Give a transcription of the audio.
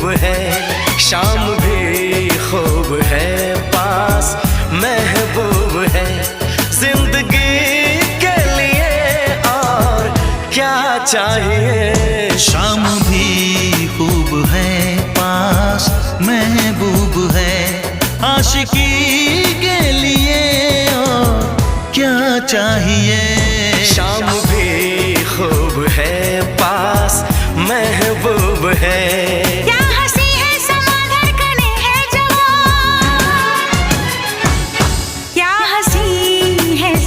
महबूब है, शाम भी खूब है, पास महबूब है। जिंदगी के लिए और क्या चाहिए। शाम भी खूब है, पास महबूब है। आशिकी के लिए और क्या चाहिए। शाम भी खूब है, पास महबूब है।